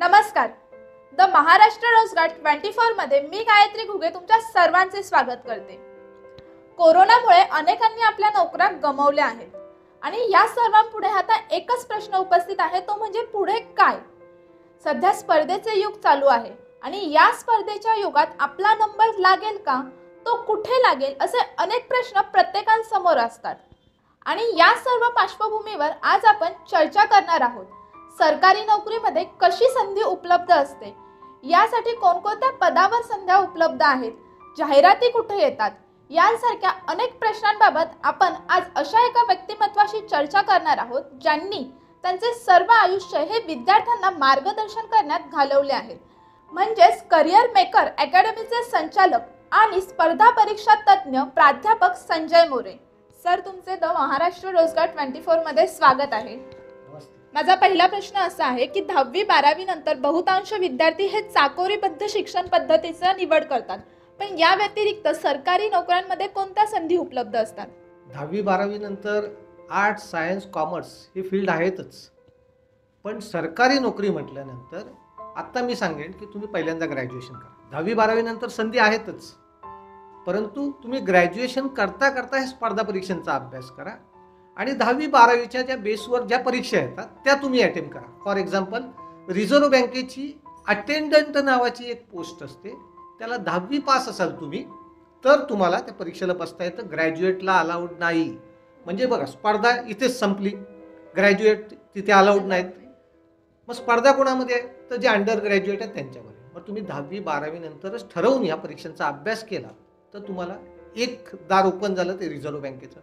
नमस्कार. द महाराष्ट्र रोजगार 24 मध्ये मी गायत्री घुगे तुमच्या सर्वांचे स्वागत करते. कोरोनामुळे अनेकांनी आपल्या नोकऱ्या गमावल्या आहेत आणि या सर्वांपुढे आता एकच प्रश्न उपस्थित आहे, तो म्हणजे पुढे काय. सध्या स्पर्धेचे युग चालू आहे आणि या स्पर्धेच्या युगात आपला नंबर लागेल का, तो कुठे लागेल, असे अनेक प्रश्न प्रत्येकासमोर असतात. आणि या सर्व पार्श्वभूमीवर आज आपण चर्चा करणार आहोत. सरकारी नोकरीमध्ये कशी संधी उपलब्ध असते, यासाठी कोणकोणत्या पदावर संध्या उपलब्ध आहेत, जाहिराती कुठे येतात, यांसारख्या अनेक प्रश्नांबाबत आपण आज अशा एका व्यक्तिमत्वाशी चर्चा करणार आहोत ज्यांनी त्यांचे सर्व आयुष्य हे विद्यार्थ्यांना मार्गदर्शन करण्यात घालवले आहे. म्हणजेच करिअर मेकर अकॅडमीचे संचालक आणि स्पर्धा परीक्षा तज्ज्ञ प्राध्यापक संजय मोरे सर, तुमचे द महाराष्ट्र रोजगार 24 मध्ये स्वागत आहे. माझा पहिला प्रश्न असा आहे की 10वी-12वी नंतर बहुतांश विद्यार्थी हे चाकोरीबद्ध शिक्षण पद्धतीचा निवड करतात, पण या व्यतिरिक्त सरकारी नोकऱ्यांमध्ये कोणत्या संधी उपलब्ध असतात? 10वी-12वी नंतर आर्ट्स, सायन्स, कॉमर्स हे फील्ड आहेतच, पण सरकारी नोकरी म्हटल्यानंतर आत्ता मी सांगेन की तुम्ही पहिल्यांदा ग्रॅज्युएशन करा. 10वी-12वी नंतर संधी आहेतच, परंतु तुम्ही ग्रॅज्युएशन करता करता हे स्पर्धा परीक्षांचा अभ्यास करा आणि 10वी-12वीच्या ज्या बेसवर ज्या परीक्षा येतात त्या तुम्ही अटेम्प्ट करा. फॉर एक्झाम्पल, रिझर्व्ह बँकेची अटेंडंट नावाची एक पोस्ट असते, त्याला 10वी पास असाल तुम्ही तर तुम्हाला त्या परीक्षेला बसता येतं. ग्रॅज्युएटला अलाउड नाही. म्हणजे बघा, स्पर्धा इथेच संपली, ग्रॅज्युएट तिथे अलाउड नाहीत. मग स्पर्धा कोणामध्ये आहे? तर जे अंडर ग्रॅज्युएट आहेत त्यांच्यामध्ये. मग तुम्ही 10वी-12वी नंतरच ठरवून या परीक्षांचा अभ्यास केला तर तुम्हाला एक दार ओपन झालं, ते रिझर्व्ह बँकेचं.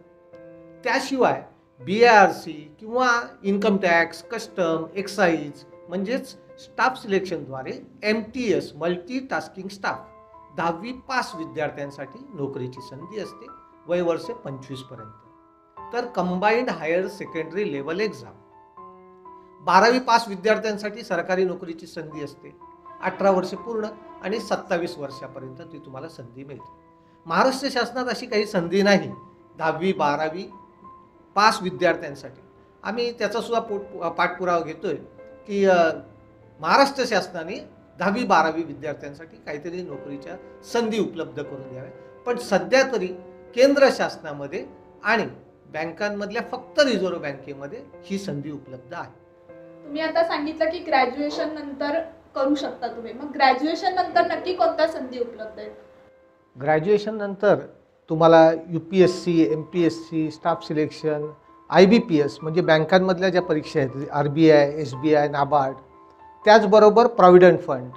त्याशिवाय BARC किंवा इन्कम टॅक्स, कस्टम, एक्साईज म्हणजेच स्टाफ सिलेक्शनद्वारे MTS मल्टी टास्किंग स्टाफ 10वी पास विद्यार्थ्यांसाठी नोकरीची संधी असते, वय वर्षे 25 पर्यंत. तर combined higher secondary level exam 12वी पास विद्यार्थ्यांसाठी सरकारी नोकरीची संधी असते. 18 वर्षे पूर्ण आणि 27 वर्षापर्यंत ती तुम्हाला संधी मिळते. महाराष्ट्र शासनात अशी काही संधी नाही 10वी-12वी पास विद्यार्थ्यांसाठी. आम्ही त्याचा सुद्धा पाठपुरावा घेतोय की महाराष्ट्र शासनाने 10वी-12वी विद्यार्थ्यांसाठी काहीतरी नोकरीच्या संधी उपलब्ध करून द्याव्या. पण सध्या तरी केंद्र शासनामध्ये आणि बँकांमधल्या फक्त रिझर्व्ह बँकेमध्ये ही संधी उपलब्ध आहे. तुम्ही आता सांगितलं की ग्रॅज्युएशन नंतर करू शकता तुम्ही, मग ग्रॅज्युएशन नंतर नक्की कोणत्या संधी उपलब्ध आहेत? ग्रॅज्युएशन नंतर तुम्हाला UPSC, MPSC, staff selection, IBPS म्हणजे बँकांमधल्या ज्या परीक्षा आहेत, RBI, SBI, नाबार्ड, त्याचबरोबर provident fund,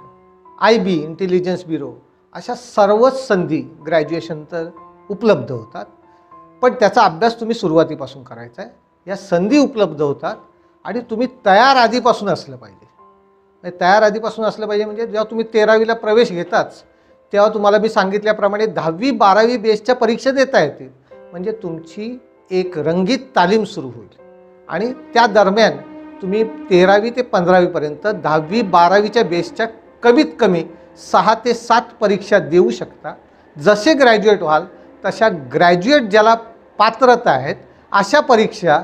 IB intelligence bureau, अशा सर्वच संधी ग्रॅज्युएशन नंतर उपलब्ध होतात. पण त्याचा अभ्यास तुम्ही सुरुवातीपासून करायचा आहे. या संधी उपलब्ध होतात आणि तुम्ही तयार आधीपासून असलं पाहिजे. तयार आधीपासून असलं पाहिजे म्हणजे जेव्हा तुम्ही 13वीला प्रवेश घेताच तेव्हा तुम्हाला मी सांगितल्याप्रमाणे 10वी-12वी बेसच्या परीक्षा देता येतील. म्हणजे तुमची एक रंगीत तालीम सुरू होईल आणि त्या दरम्यान तुम्ही 13वी ते 15वीपर्यंत 10वी-12वीच्या बेसच्या कमीत कमी 6 ते 7 परीक्षा देऊ शकता. जसे ग्रॅज्युएट व्हाल तशा ग्रॅज्युएट ज्याला पात्रता आहेत अशा परीक्षा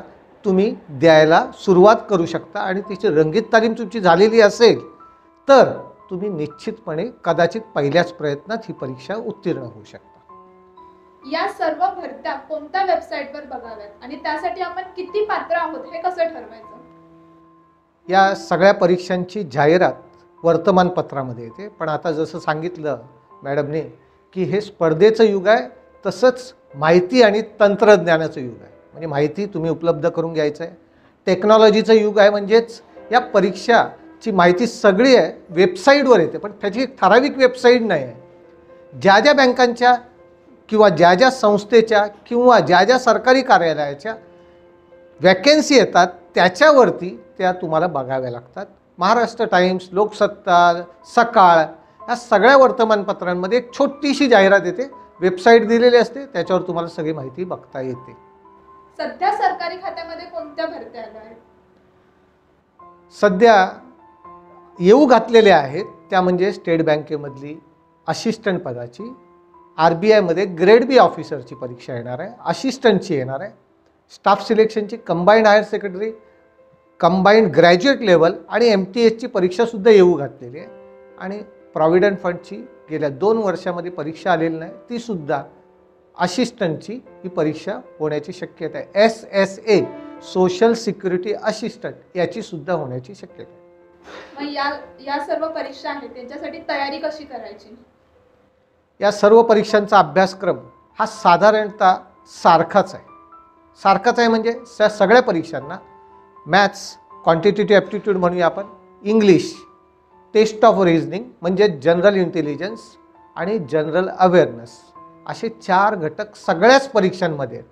तुम्ही द्यायला सुरुवात करू शकता आणि तिची रंगीत तालीम तुमची झालेली असेल तर तुम्ही निश्चितपणे कदाचित पहिल्याच प्रयत्नात ही परीक्षा उत्तीर्ण होऊ शकता. या सर्व भरत्या कोणत्या वेबसाईटवर बघाव्यात आणि त्यासाठी आपण किती पात्र आहोत हे कसं ठरवायचं? या सगळ्या परीक्षांची जाहिरात वर्तमानपत्रामध्ये येते. पण आता जसं सांगितलं मॅडमने की हे स्पर्धेचं युग आहे, तसंच माहिती आणि तंत्रज्ञानाचं युग आहे. म्हणजे माहिती तुम्ही उपलब्ध करून घ्यायचं आहे. टेक्नॉलॉजीचं युग आहे, म्हणजेच या परीक्षाची माहिती सगळी आहे वेबसाईटवर येते, पण त्याची एक ठराविक वेबसाईट नाही आहे. ज्या ज्या बँकांच्या किंवा ज्या ज्या संस्थेच्या किंवा ज्या ज्या सरकारी कार्यालयाच्या वॅकन्सी येतात त्याच्यावरती त्या तुम्हाला बघाव्या लागतात. महाराष्ट्र टाइम्स, लोकसत्ता, सकाळ या सगळ्या वर्तमानपत्रांमध्ये एक छोटीशी जाहिरात येते, वेबसाईट दिलेली असते, त्याच्यावर तुम्हाला सगळी माहिती बघता येते. सध्या सरकारी खात्यामध्ये कोणत्या भरत्या आल्या आहेत? सध्या येऊ घातलेल्या आहेत त्या म्हणजे स्टेट बँकेमधली असिस्टंट पदाची, RBI मध्ये ग्रेड B ऑफिसरची परीक्षा येणार आहे, असिस्टंटची येणार आहे, स्टाफ सिलेक्शनची combined higher secondary combined graduate level आणि MTHची परीक्षासुद्धा येऊ घातलेली आहे आणि प्रॉव्हिडंट फंडची गेल्या 2 वर्षामध्ये परीक्षा आलेली नाही, तीसुद्धा असिस्टंटची ही परीक्षा होण्याची शक्यता आहे. SSA सोशल सिक्युरिटी असिस्टंट याची सुद्धा होण्याची शक्यता आहे. मग या सर्व परीक्षा आहेत त्यांच्यासाठी तयारी कशी करायची? या सर्व परीक्षांचा अभ्यासक्रम हा साधारणतः सारखाच आहे म्हणजे सगळ्या परीक्षांना मॅथ्स, क्वांटिटेटिव्ह ॲप्टिट्यूड म्हणूया आपण, इंग्लिश, टेस्ट ऑफ रिझनिंग म्हणजे जनरल इंटेलिजन्स आणि जनरल अवेअरनेस असे 4 घटक सगळ्याच परीक्षांमध्ये आहेत.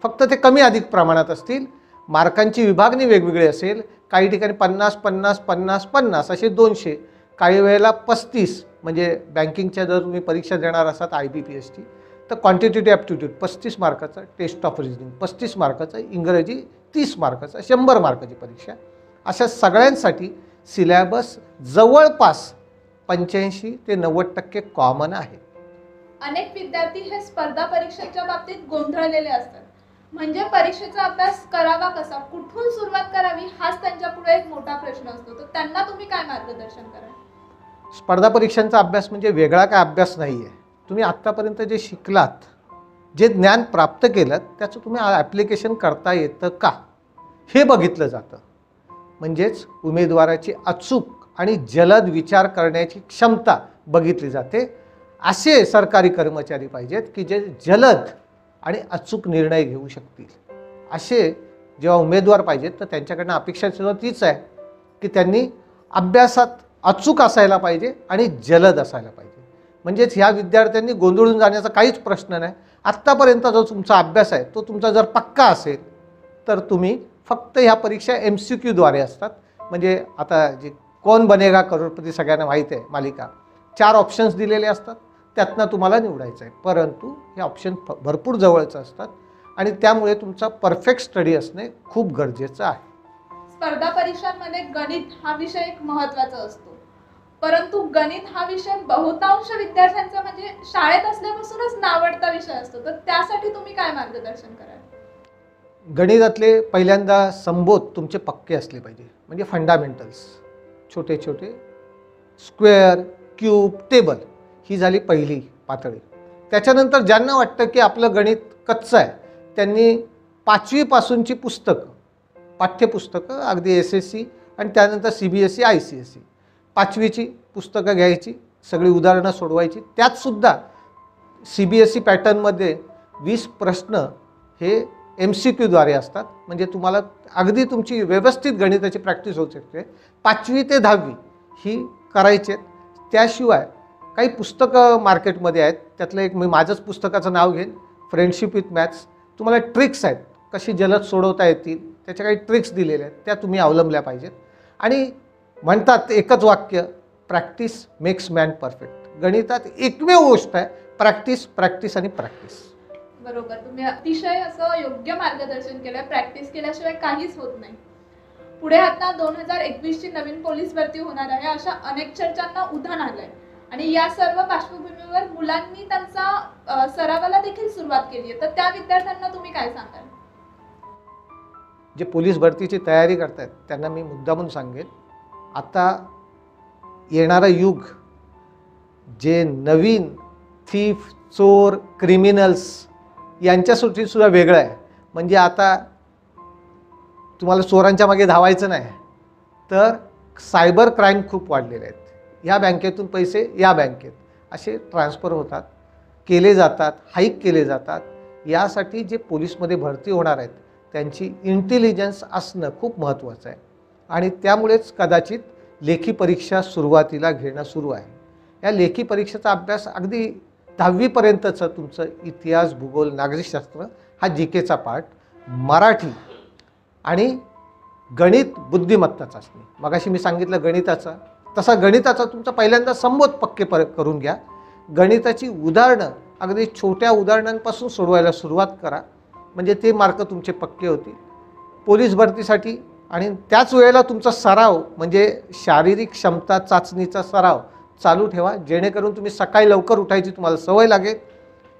फक्त ते कमी अधिक प्रमाणात असतील. मार्कांची विभागणी वेगवेगळी असेल. काही ठिकाणी 50 50 50 50 असे 200, काही वेळेला 35 म्हणजे बँकिंगच्या जर तुम्ही परीक्षा देणार असाल IBPSची तर क्वांटिटेटिव्ह ॲप्टिट्यूड 35 मार्काचा, टेस्ट ऑफ रिझनिंग 35 मार्काचा, इंग्रजी 30 मार्काचा, 100 मार्काची परीक्षा. अशा सगळ्यांसाठी सिलॅबस जवळपास 85 ते 90% कॉमन आहे. अनेक विद्यार्थी हे स्पर्धा परीक्षेच्या बाबतीत गोंधळलेले असतात. म्हणजे परीक्षेचा अभ्यास करावा कसा, कुठून सुरुवात करावी हाच त्यांच्या पुढे एक मोठा प्रश्न असतो. तर त्यांना तुम्ही काय मार्गदर्शन कराल? स्पर्धा परीक्षांचा अभ्यास म्हणजे वेगळा काय अभ्यास नाही आहे. तुम्ही आत्तापर्यंत जे शिकलात, जे ज्ञान प्राप्त केलं त्याचं तुम्ही ॲप्लिकेशन करता येतं का हे बघितलं जातं. म्हणजेच उमेदवाराची अचूक आणि जलद विचार करण्याची क्षमता बघितली जाते. असे सरकारी कर्मचारी पाहिजेत की जे जलद आणि अचूक निर्णय घेऊ शकतील. असे जेव्हा उमेदवार पाहिजेत तर त्यांच्याकडनं अपेक्षा सुद्धा तीच आहे की त्यांनी अभ्यासात अचूक असायला पाहिजे आणि जलद असायला पाहिजे. म्हणजेच ह्या विद्यार्थ्यांनी गोंधळून जाण्याचा काहीच प्रश्न नाही. आत्तापर्यंत जो तुमचा अभ्यास आहे तो तुमचा जर पक्का असेल तर तुम्ही फक्त ह्या परीक्षा MCQद्वारे असतात. म्हणजे आता जे कौन बनेगा करोडपती सगळ्यांना माहीत आहे मालिका, 4 ऑप्शन्स दिलेले असतात, त्यातनं तुम्हाला निवडायचं आहे. परंतु हे ऑप्शन भरपूर जवळचं असतात आणि त्यामुळे तुमचा परफेक्ट स्टडी असणे खूप गरजेचं आहे. स्पर्धा परीक्षांमध्ये गणित हा विषय एक महत्त्वाचा असतो. परंतु गणित हा विषय बहुतांश विद्यार्थ्यांचा म्हणजे शाळेत असल्यापासूनच नावडता विषय असतो. तर त्यासाठी तुम्ही काय मार्गदर्शन कराल? गणितातले पहिल्यांदा संबोध तुमचे पक्के असले पाहिजे. म्हणजे फंडामेंटल्स, छोटे छोटे स्क्वेअर, क्यूब, टेबल ही झाली पहिली पातळी. त्याच्यानंतर ज्यांना वाटतं की आपलं गणित कच्चं आहे त्यांनी 5वी पासूनची पुस्तकं, पाठ्यपुस्तकं अगदी SSC आणि त्यानंतर CBSE ICSE 5वीची पुस्तकं घ्यायची, सगळी उदाहरणं सोडवायची. त्यातसुद्धा CBSE पॅटर्नमध्ये 20 प्रश्न हे MCQद्वारे असतात. म्हणजे तुम्हाला अगदी तुमची व्यवस्थित गणिताची प्रॅक्टिस होऊ शकते. 5वी ते 10वी ही करायची आहेत. त्याशिवाय काही पुस्तकं मार्केटमध्ये आहेत. त्यातलं एक मी माझंच पुस्तकाचं नाव घेईन, फ्रेंडशिप विथ मॅथ्स. तुम्हाला ट्रिक्स आहेत कशी जलद सोडवता येतील, त्याच्या काही ट्रिक्स दिलेल्या आहेत, त्या तुम्ही अवलंबल्या पाहिजेत. आणि म्हणतात एकच वाक्य, प्रॅक्टिस मेक्स मॅन परफेक्ट. गणितात एकमेव गोष्ट आहे प्रॅक्टिस, प्रॅक्टिस आणि प्रॅक्टिस. बरोबर, तुम्ही अतिशय असं योग्य मार्गदर्शन केलं. प्रॅक्टिस केल्याशिवाय काहीच होत नाही. पुढे आता 2021ची नवीन पोलीस भरती होणार आहे, अशा अनेक चर्चांना उधाण आलंय आणि या सर्व पार्श्वभूमीवर मुलांनी त्यांचा सरावाला देखील सुरुवात केली आहे. तर त्या विद्यार्थ्यांना तुम्ही काय सांगाल? जे पोलीस भरतीची तयारी करतायत त्यांना मी मुद्दामून सांगेन, आता येणारं युग जे नवीन थीफ, चोर, क्रिमिनल्स यांच्यासाठी सुद्धा वेगळं आहे. म्हणजे आता तुम्हाला चोरांच्या मागे धावायचं नाही, तर सायबर क्राईम खूप वाढलेले आहेत. ह्या बँकेतून पैसे या बँकेत असे ट्रान्सफर होतात, केले जातात, हाईक केले जातात. यासाठी जे पोलीसमध्ये भरती होणार आहेत त्यांची इंटेलिजन्स असणं खूप महत्त्वाचं आहे. आणि त्यामुळेच कदाचित लेखी परीक्षा सुरुवातीला घेणं सुरू आहे. या लेखी परीक्षेचा अभ्यास अगदी 10वीपर्यंतचं तुमचं इतिहास, भूगोल, नागरिकशास्त्र हा GKचा पार्ट, मराठी आणि गणित बुद्धिमत्ता चाचणी. मगाशी मी सांगितलं गणिताचा, तसा गणिताचा तुमचा पहिल्यांदा संबोध पक्के करून घ्या. गणिताची उदाहरणं अगदी छोट्या उदाहरणांपासून सोडवायला सुरुवात करा, म्हणजे ते मार्क तुमचे पक्के होतील पोलीस भरतीसाठी. आणि त्याच वेळेला तुमचा सराव म्हणजे शारीरिक क्षमता चाचणीचा सराव चालू ठेवा, जेणेकरून तुम्ही सकाळी लवकर उठायची तुम्हाला सवय लागेल.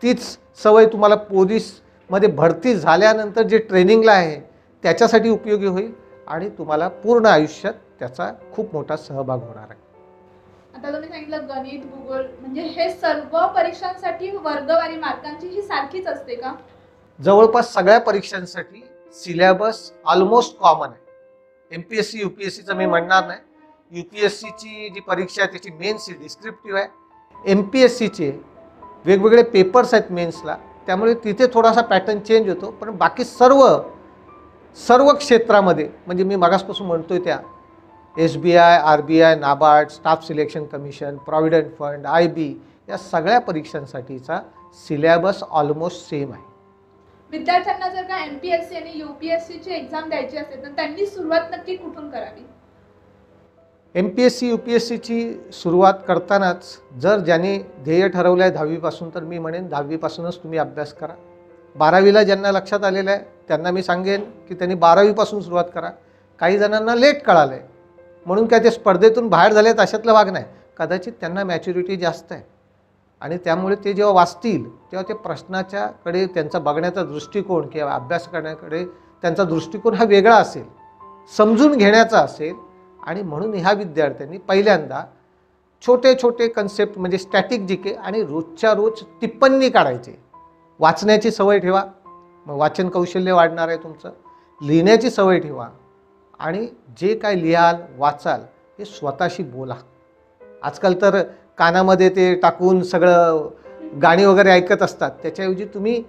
तीच सवय तुम्हाला पोलीसमध्ये भरती झाल्यानंतर जे ट्रेनिंगला आहे त्याच्यासाठी उपयोगी होईल. आणि तुम्हाला पूर्ण आयुष्यात त्याचा खूप मोठा सहभाग होणार आहे. आता तुम्ही सांगितलं गणित, भूगोल, म्हणजे हे सर्व परीक्षांसाठी वर्गवारी मार्कांची ही सारखीच असते का? जवळपास सगळ्या परीक्षांसाठी सिलेबस ऑलमोस्ट कॉमन आहे. MPSC UPSCचं मी म्हणणार नाही. UPSCची जी परीक्षा आहे त्याची मेन्स ही डिस्क्रिप्टिव्ह आहे. MPSCचे वेगवेगळे पेपर्स आहेत मेन्सला, त्यामुळे तिथे थोडासा पॅटर्न चेंज होतो. पण बाकी सर्व क्षेत्रामध्ये म्हणजे मी मागासपासून म्हणतोय त्या SBI, RBI, NABARD, staff selection commission, provident fund, IB या सगळ्या परीक्षांसाठीचा सिलेबस ऑलमोस्ट सेम आहे. विद्यार्थ्यांना जर का MPSC आणि UPSC ची एक्झाम द्यायची असेल तर त्यांनी सुरुवात नक्की कुठून करावी? MPSC UPSCची सुरुवात करतानाच जर ज्यांनी ध्येय ठरवलं आहे 10वीपासून, तर मी म्हणेन 10वीपासूनच तुम्ही अभ्यास करा. 12वीला ज्यांना लक्षात आलेलं आहे त्यांना मी सांगेन की त्यांनी 12वीपासून सुरुवात करा. काही जणांना लेट कळालं आहे म्हणून काय ते स्पर्धेतून बाहेर झाले आहेत अशातला भाग नाही. कदाचित त्यांना मॅच्युरिटी जास्त आहे आणि त्यामुळे ते जेव्हा वाचतील तेव्हा ते प्रश्नाच्याकडे त्यांचा बघण्याचा दृष्टिकोन किंवा अभ्यास करण्याकडे त्यांचा दृष्टिकोन हा वेगळा असेल, समजून घेण्याचा असेल. आणि म्हणून ह्या विद्यार्थ्यांनी पहिल्यांदा छोटे छोटे कन्सेप्ट म्हणजे स्टॅटिक जीके आणि रोजच्या रोज टिप्पणी काढायचे. वाचण्याची सवय ठेवा, मग वाचन कौशल्य वाढणार आहे तुमचं. लिहिण्याची सवय ठेवा आणि जे काय लिहाल वाचाल हे स्वतःशी बोला. आजकाल तर कानामध्ये ते टाकून सगळं गाणी वगैरे ऐकत असतात, त्याच्याऐवजी तुम्ही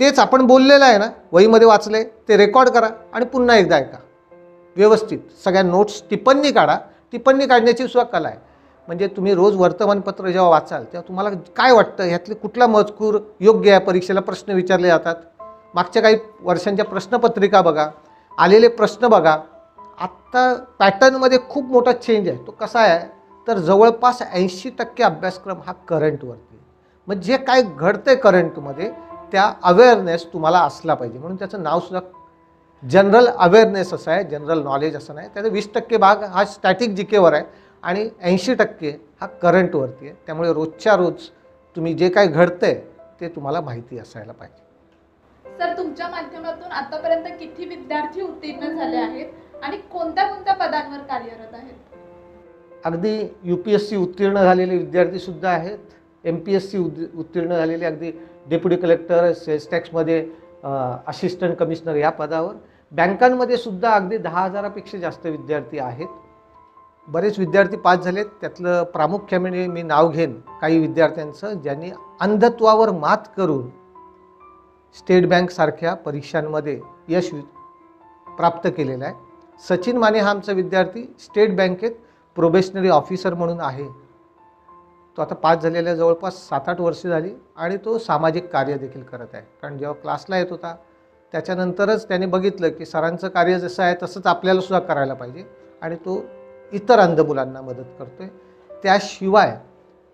तेच आपण बोललेलं आहे ना वहीमध्ये वाचले ते रेकॉर्ड करा आणि पुन्हा एकदा ऐका व्यवस्थित. सगळ्या नोट्स टिप्पणी काढा. टिप्पणी काढण्याची सुद्धा कला आहे. म्हणजे तुम्ही रोज वर्तमानपत्र जेव्हा वाचाल तेव्हा तुम्हाला काय वाटतं ह्यातले कुठला मजकूर योग्य आहे, परीक्षेला प्रश्न विचारले जातात, मागच्या काही वर्षांच्या प्रश्नपत्रिका बघा, आलेले प्रश्न बघा. आत्ता पॅटर्नमध्ये खूप मोठा चेंज आहे. तो कसा आहे तर जवळपास 80% अभ्यासक्रम हा करंटवरती. मग जे काय घडतंय करंटमध्ये त्या अवेअरनेस तुम्हाला असला पाहिजे. म्हणून त्याचं नावसुद्धा जनरल अवेअरनेस असं आहे, जनरल नॉलेज असं नाही. त्याचा 20% भाग हा स्टॅटिक जीकेवर आहे आणि 80% हा करंटवरती आहे. त्यामुळे रोजच्या रोज तुम्ही जे काय घडतंय ते तुम्हाला माहिती असायला पाहिजे. सर, तुमच्या माध्यमातून आतापर्यंत किती विद्यार्थी उत्तीर्ण झाले आहेत आणि कोणत्या कोणत्या पदांवर कार्यरत आहेत? अगदी UPSC उत्तीर्ण झालेले विद्यार्थीसुद्धा आहेत. MPSC उत्तीर्ण झालेले अगदी डेप्युटी कलेक्टर, सेल्स टॅक्समध्ये असिस्टंट कमिशनर या पदावर. बँकांमध्ये सुद्धा अगदी 10,000पेक्षा जास्त विद्यार्थी आहेत. बरेच विद्यार्थी पास झालेत. त्यातलं प्रामुख्याने मी नाव घेईन काही विद्यार्थ्यांचं ज्यांनी अंधत्वावर मात करून स्टेट बँकसारख्या परीक्षांमध्ये यश प्राप्त केलेलं आहे. सचिन माने हा आमचा विद्यार्थी स्टेट बँकेत प्रोबेशनरी ऑफिसर म्हणून आहे. तो आता पास झालेल्या जवळपास 7-8 वर्षे झाली आणि तो सामाजिक कार्य देखील करत आहे. कारण जेव्हा क्लासला येत होता त्याच्यानंतरच त्याने बघितलं की सरांचं कार्य जसं आहे तसंच आपल्याला सुद्धा करायला पाहिजे आणि तो इतर अंध मुलांना मदत करतोय. त्याशिवाय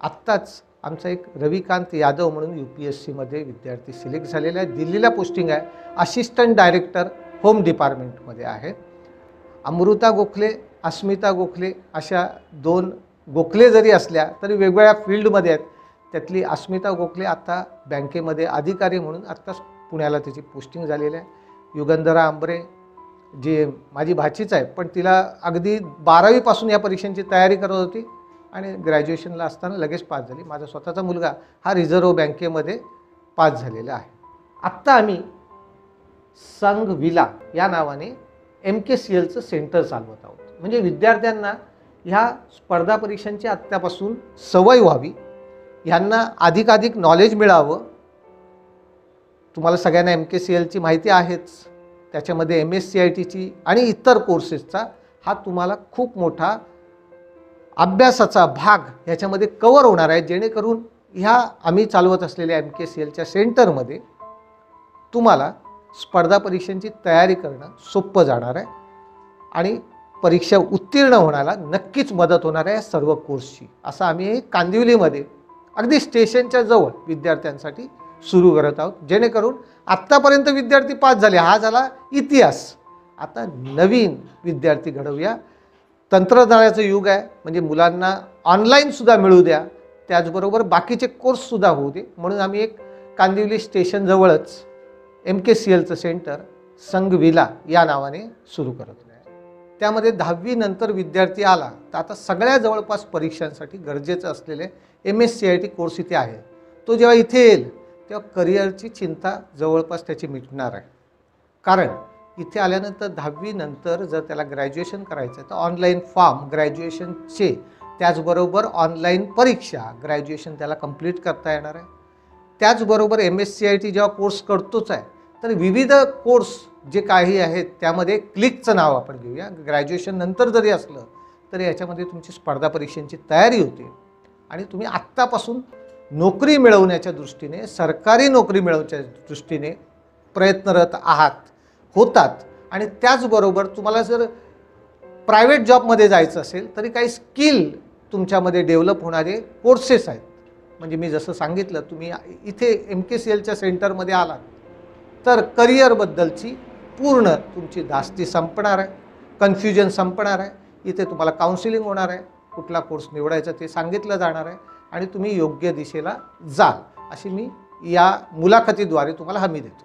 आत्ताच आमचा एक रविकांत यादव म्हणून UPSCमध्ये विद्यार्थी सिलेक्ट झालेला आहे. दिल्लीला पोस्टिंग आहे, असिस्टंट डायरेक्टर होम डिपार्टमेंटमध्ये आहे. अमृता गोखले, अस्मिता गोखले अशा 2 गोखले जरी असल्या तरी वेगवेगळ्या फील्डमध्ये आहेत. त्यातली अस्मिता गोखले आता बँकेमध्ये अधिकारी म्हणून आत्ताच पुण्याला त्याची पोस्टिंग झालेली आहे. युगंधरा आंबरे जी माझी भाचीच आहे पण तिला अगदी 12वीपासून या परीक्षांची तयारी करत होती आणि ग्रॅज्युएशनला असताना लगेच पास झाली. माझा स्वतःचा मुलगा हा रिझर्व्ह बँकेमध्ये पास झालेला आहे. आत्ता आम्ही संघ विला या नावाने MKCLचं सेंटर चालवत आहोत. म्हणजे विद्यार्थ्यांना ह्या स्पर्धा परीक्षांची आत्तापासून सवय व्हावी, ह्यांना अधिकाधिक नॉलेज मिळावं. तुम्हाला सगळ्यांना MKCLची माहिती आहेच. त्याच्यामध्ये MSCITची आणि इतर कोर्सेसचा हा तुम्हाला खूप मोठा अभ्यासाचा भाग ह्याच्यामध्ये कवर होणार आहे. जेणेकरून ह्या आम्ही चालवत असलेल्या MKCLच्या सेंटरमध्ये तुम्हाला स्पर्धा परीक्षांची तयारी करणं सोपं जाणार आहे आणि परीक्षा उत्तीर्ण होण्याला नक्कीच मदत होणार आहे सर्व कोर्सची. असं आम्ही कांदिवलीमध्ये अगदी स्टेशनच्या जवळ विद्यार्थ्यांसाठी सुरू करत आहोत. जेणेकरून आत्तापर्यंत विद्यार्थी पास झाले हा झाला इतिहास. आता नवीन विद्यार्थी घडवूया. तंत्रज्ञानाचं युग आहे म्हणजे मुलांना ऑनलाईनसुद्धा मिळू द्या, त्याचबरोबर बाकीचे कोर्ससुद्धा होऊ दे. म्हणून आम्ही एक कांदिवली स्टेशनजवळच MKCLचं सेंटर संघविला या नावाने सुरू करत आहे. त्यामध्ये 10वी नंतर विद्यार्थी आला तर आता सगळ्या जवळपास परीक्षांसाठी गरजेचं असलेले MSCIT कोर्स इथे आहे. तो जेव्हा इथे येईल तेव्हा करिअरची चिंता जवळपास त्याची मिटणार आहे. कारण इथे आल्यानंतर 10वी नंतर जर त्याला ग्रॅज्युएशन करायचं आहे तर ऑनलाईन फॉर्म ग्रॅज्युएशनचे त्याचबरोबर ऑनलाईन परीक्षा ग्रॅज्युएशन त्याला कंप्लीट करता येणार आहे. त्याचबरोबर MSCIT जेव्हा कोर्स करतोच आहे तर विविध कोर्स जे काही आहेत त्यामध्ये क्लिकचं नाव आपण घेऊया. ग्रॅज्युएशन नंतर जरी असलं तरी याच्यामध्ये तुमची स्पर्धा परीक्षांची तयारी होते आणि तुम्ही आत्तापासून नोकरी मिळवण्याच्या दृष्टीने सरकारी नोकरी मिळवण्याच्या दृष्टीने प्रयत्नरत होतात. आणि त्याचबरोबर तुम्हाला जर प्रायव्हेट जॉबमध्ये जायचं असेल तरी काही स्किल तुमच्यामध्ये डेव्हलप होणारे कोर्सेस आहेत. म्हणजे मी जसं सांगितलं तुम्ही इथे MKCLच्या सेंटरमध्ये आलात तर करिअरबद्दलची पूर्ण तुमची धास्ती संपणार आहे, कन्फ्युजन संपणार आहे. इथे तुम्हाला काउन्सिलिंग होणार आहे, कुठला कोर्स निवडायचा ते सांगितलं जाणार आहे आणि तुम्ही योग्य दिशेला जाल अशी मी या मुलाखतीद्वारे तुम्हाला हमी देतो.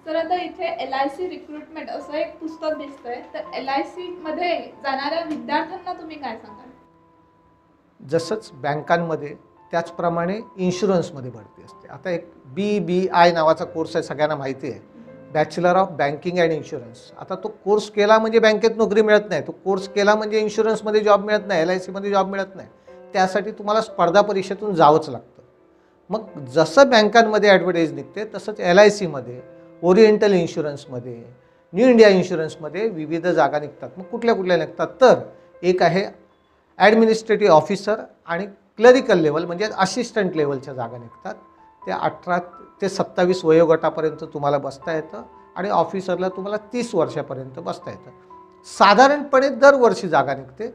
तर आता इथे LIC रिक्रुटमेंट असं एक पुस्तक दिसतंय, तर LIC मध्ये जाणाऱ्या विद्यार्थ्यांना तुम्ही काय सांगाल? जसंच बँकांमध्ये त्याचप्रमाणे इन्शुरन्समध्ये भरती असते. आता एक BBI नावाचा कोर्स आहे, सगळ्यांना माहिती आहे, bachelor of banking and insurance. आता तो कोर्स केला म्हणजे बँकेत नोकरी मिळत नाही, तो कोर्स केला म्हणजे इन्शुरन्समध्ये जॉब मिळत नाही, LICमध्ये जॉब मिळत नाही. त्यासाठी तुम्हाला स्पर्धा परीक्षेतून जावंच लागतं. मग जसं बँकांमध्ये ॲडव्हर्टाईज निघते तसंच LICमध्ये, ओरिएंटल इन्शुरन्समध्ये, न्यू इंडिया इन्शुरन्समध्ये विविध जागा निघतात. मग कुठल्या कुठल्या निघतात तर एक आहे ॲडमिनिस्ट्रेटिव्ह ऑफिसर आणि क्लरिकल लेवल म्हणजे असिस्टंट लेवलच्या जागा निघतात. ते 18 ते 27 वयोगटापर्यंत तुम्हाला बसता येतं आणि ऑफिसरला तुम्हाला 30 वर्षापर्यंत बसता येतं. साधारणपणे दरवर्षी जागा निघते,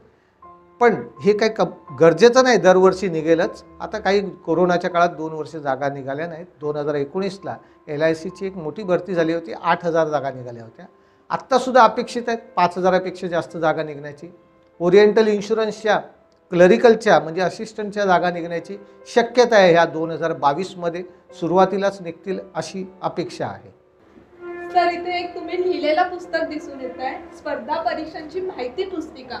पण हे काही गरजेचं नाही दरवर्षी निघेलच. आता काही कोरोनाच्या काळात 2 वर्ष जागा निघाल्या नाहीत. 2019ला LICची एक मोठी भरती झाली होती, 8,000 जागा निघाल्या होत्या. आत्तासुद्धा अपेक्षित आहेत 5,000पेक्षा जास्त जागा निघण्याची. ओरिएंटल इन्शुरन्सच्या क्लरिकलच्या म्हणजे असिस्टंटच्या जागा निघण्याची शक्यता आहे ह्या 2022मध्ये सुरुवातीलाच निघतील अशी अपेक्षा आहे. तर इथे एक तुम्ही लिहिलेलं पुस्तक दिसून येत आहे, स्पर्धा परीक्षांची माहिती पुस्तिका.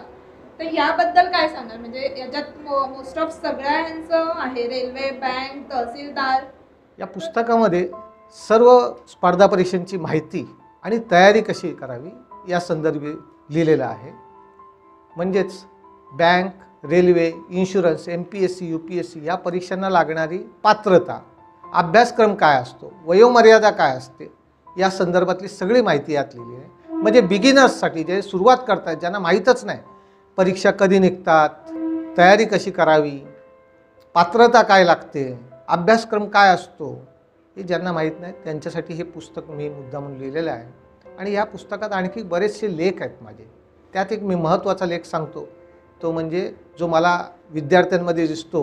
तर याबद्दल काय सांगाल? म्हणजे याच्यात मोस्ट ऑफ सगळ्यांचं आहे, रेल्वे, बँक, तहसीलदार. या पुस्तकामध्ये सर्व स्पर्धा परीक्षांची माहिती आणि तयारी कशी करावी या संदर्भी लिहिलेलं आहे. म्हणजेच bank, railway, insurance, MPSC, UPSC या परीक्षांना लागणारी पात्रता, अभ्यासक्रम काय असतो, वयोमर्यादा काय असते या संदर्भातली सगळी माहिती यात लिहिली आहे. म्हणजे बिगिनर्ससाठी जे सुरुवात करतात, ज्यांना माहीतच नाही परीक्षा कधी निघतात, तयारी कशी करावी, पात्रता काय लागते, अभ्यासक्रम काय असतो, हे ज्यांना माहीत नाही त्यांच्यासाठी हे पुस्तक मी मुद्दामून लिहिलेलं आहे. आणि या पुस्तकात आणखी बरेचसे लेख आहेत माझे. त्यात एक मी महत्त्वाचा लेख सांगतो, तो म्हणजे जो मला विद्यार्थ्यांमध्ये दिसतो,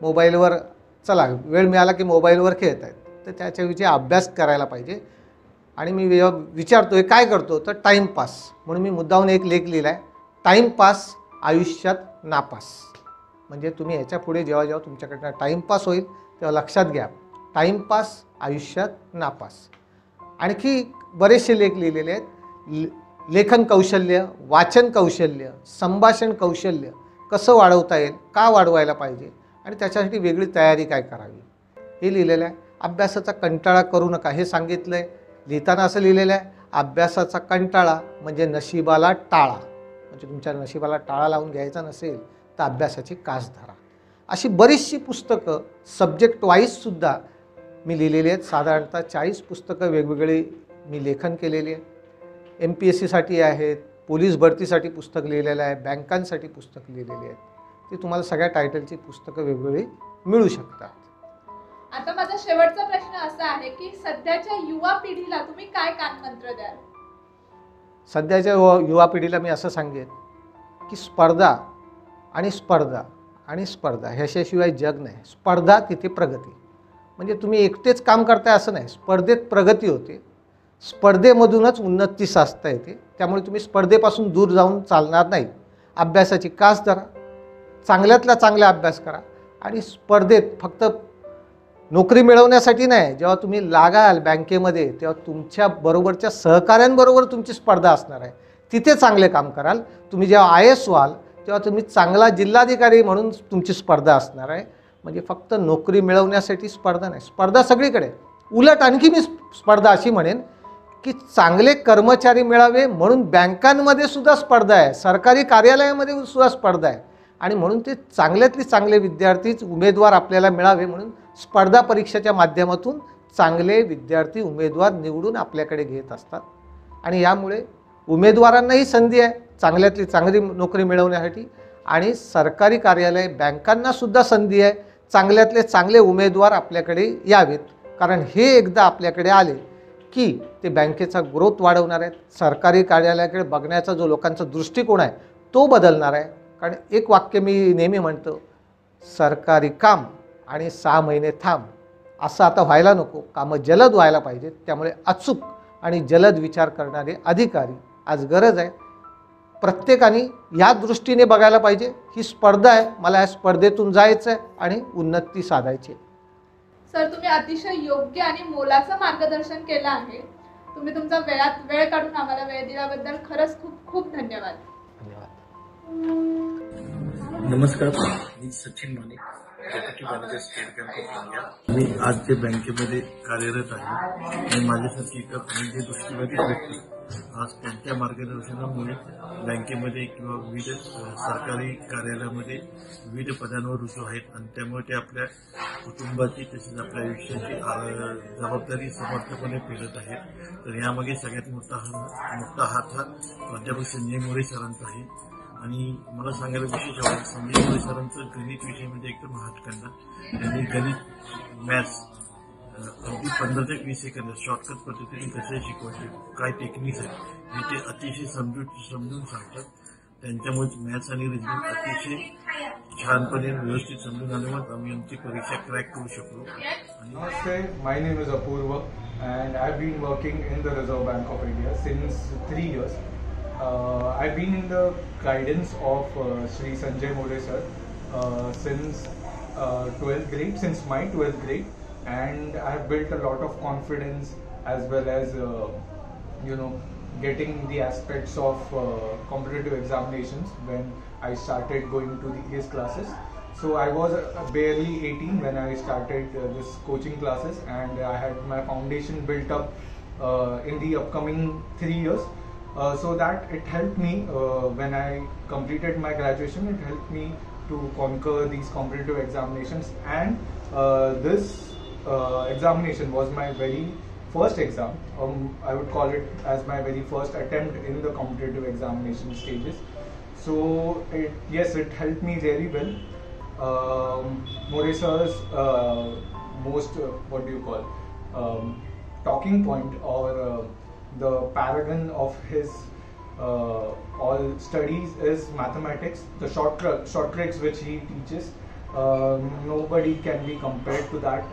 मोबाईलवर चला वेळ मिळाला की मोबाईलवर खेळत आहेत, तर त्याच्याविषयी अभ्यास करायला पाहिजे. आणि मी विचारतो काय करतो तर टाईमपास, म्हणून मी मुद्दाहून एक लेख लिहिला आहे, टाईमपास आयुष्यात नापास. म्हणजे तुम्ही ह्याच्या पुढे जेव्हा जेव्हा तुमच्याकडनं टाईमपास होईल तेव्हा लक्षात घ्या, टाईमपास आयुष्यात नापास. आणखी बरेचसे लेख लिहिलेले आहेत. लेखन कौशल्य, वाचन कौशल्य, संभाषण कौशल्य कसं वाढवता येईल, का वाढवायला पाहिजे आणि त्याच्यासाठी वेगळी तयारी काय करावी हे लिहिलेलं आहे. अभ्यासाचा कंटाळा करू नका हे सांगितलं आहे. लिहिताना असं लिहिलेलं आहे, अभ्यासाचा कंटाळा म्हणजे नशिबाला टाळा. म्हणजे तुमच्या नशिबाला टाळा लावून घ्यायचा नसेल तर अभ्यासाची कास धरा. अशी बरीचशी पुस्तकं सब्जेक्ट वाईजसुद्धा मी लिहिलेली आहेत. साधारणतः 40 पुस्तकं वेगवेगळी मी लेखन केलेली आहेत. MPSCसाठी आहेत, पोलीस भरतीसाठी पुस्तक लिहिलेलं आहे, बँकांसाठी पुस्तक लिहिलेली आहेत. ती तुम्हाला सगळ्या टायटलची पुस्तकं वेगवेगळी मिळू शकतात. आता माझा शेवटचा प्रश्न असा आहे की सध्याच्या युवा पिढीला तुम्ही काय कानमंत्र द्याल? सध्याच्या युवा पिढीला मी असं सांगेन की स्पर्धा आणि स्पर्धा आणि स्पर्धा ह्याच्याशिवाय जग नाही. स्पर्धा तिथे प्रगती. म्हणजे तुम्ही एकटेच काम करताय असं नाही, स्पर्धेत प्रगती होते, स्पर्धेमधूनच उन्नती साधता येते. त्यामुळे तुम्ही स्पर्धेपासून दूर जाऊन चालणार नाही. अभ्यासाची कास धरा, चांगल्यातला चांगला अभ्यास करा आणि स्पर्धेत फक्त नोकरी मिळवण्यासाठी नाही, जेव्हा तुम्ही लागाल बँकेमध्ये तेव्हा तुमच्या बरोबरच्या सहकाऱ्यांबरोबर तुमची स्पर्धा असणार आहे. तिथे चांगले काम कराल. तुम्ही जेव्हा IAS व्हाल तेव्हा तुम्ही चांगला जिल्हाधिकारी म्हणून तुमची स्पर्धा असणार आहे. म्हणजे फक्त नोकरी मिळवण्यासाठी स्पर्धा नाही, स्पर्धा सगळीकडे. उलट आणखी मी स्पर्धा अशी म्हणेन की चांगले कर्मचारी मिळावे म्हणून बँकांमध्ये सुद्धा स्पर्धा आहे, सरकारी कार्यालयामध्ये सुद्धा स्पर्धा आहे. आणि म्हणून ते चांगल्यातले चांगले विद्यार्थीच उमेदवार आपल्याला मिळावे म्हणून स्पर्धा परीक्षेच्या माध्यमातून चांगले विद्यार्थी उमेदवार निवडून आपल्याकडे घेत असतात. आणि यामुळे उमेदवारांनाही संधी आहे चांगल्यातली चांगली नोकरी मिळवण्यासाठी, आणि सरकारी कार्यालय बँकांनासुद्धा संधी आहे चांगल्यातले चांगले उमेदवार आपल्याकडे यावेत. कारण हे एकदा आपल्याकडे आले की ते बँकेचा ग्रोथ वाढवणार आहेत. सरकारी कार्यालयाकडे बघण्याचा जो लोकांचा दृष्टिकोन आहे तो बदलणार आहे. कारण एक वाक्य मी नेहमी म्हणतो, सरकारी काम आणि 6 महिने थांब असं आता व्हायला नको. कामं जलद व्हायला पाहिजेत. त्यामुळे अचूक आणि जलद विचार करणारे अधिकारी आज गरज आहे. प्रत्येकाने या दृष्टीने बघायला पाहिजे. ही स्पर्धा आहे, मला या स्पर्धेतून जायचं आहे आणि उन्नती साधायची आहे. सर, तुम्ही अतिशय योग्य आणि मोलाचं मार्गदर्शन केलं आहे. तुम्ही तुमचा वेळ काढून आम्हाला वेळ दिल्याबद्दल खरंच खूप खूप धन्यवाद. धन्यवाद. नमस्कार, मी Sachin Mane, deputy manager State Bank of India. मी आज जे बँकेमध्ये कार्यरत आहे आणि माझ्यासाठी एका म्हणजे दृष्टीबाधित व्यक्ती आज त्यांच्या मार्गदर्शनामुळे बँकेमध्ये किंवा विविध सरकारी कार्यालयामध्ये विविध पदांवर रुजू आहेत आणि त्यामुळे ते आपल्या कुटुंबाची तसेच आपल्या आयुष्याची जबाबदारी समर्थपणे पेलत आहेत. तर यामागे सगळ्यात मोठा हात हा प्राध्यापक संजय मोरे सरांचा आहे. आणि मला सांगायला विशेष आवडेल, संजय मोरे सरांचं गणित विषय म्हणजे एकदम हातखंडा. त्यांनी गणित मॅथ्स अगदी 15 ते 20 सेकंद शॉर्टकट पद्धतीने कसे शिकवायचे, काय टेक्निक्स आहेत हे ते अतिशय समजून सांगतात. त्यांच्यामुळे मॅथ्स आणि रिजनिंग अतिशय छानपणे व्यवस्थित समजून आल्यामुळे आम्ही आमची परीक्षा क्रॅक करू शकलो. Namaste, my name is Apurva and I've been working in the Reserve Bank of India since 3 years. I've been in the guidance of Sri Sanjay More sir since 12th grade, since my 12th grade, and I have built a lot of confidence as well as getting the aspects of competitive examinations when I started going to his classes. So I was barely 18 when I started this coaching classes, and I had my foundation built up in the upcoming 3 years. So that it helped me when I completed my graduation. It helped me to conquer these competitive examinations, and this examination was my very first exam. I would call it as my very first attempt in the competitive examination stages. So yes, it helped me really well. More sir's most what do you call talking point or the paragon of his all studies is mathematics. The short tricks which he teaches, nobody can be compared to that.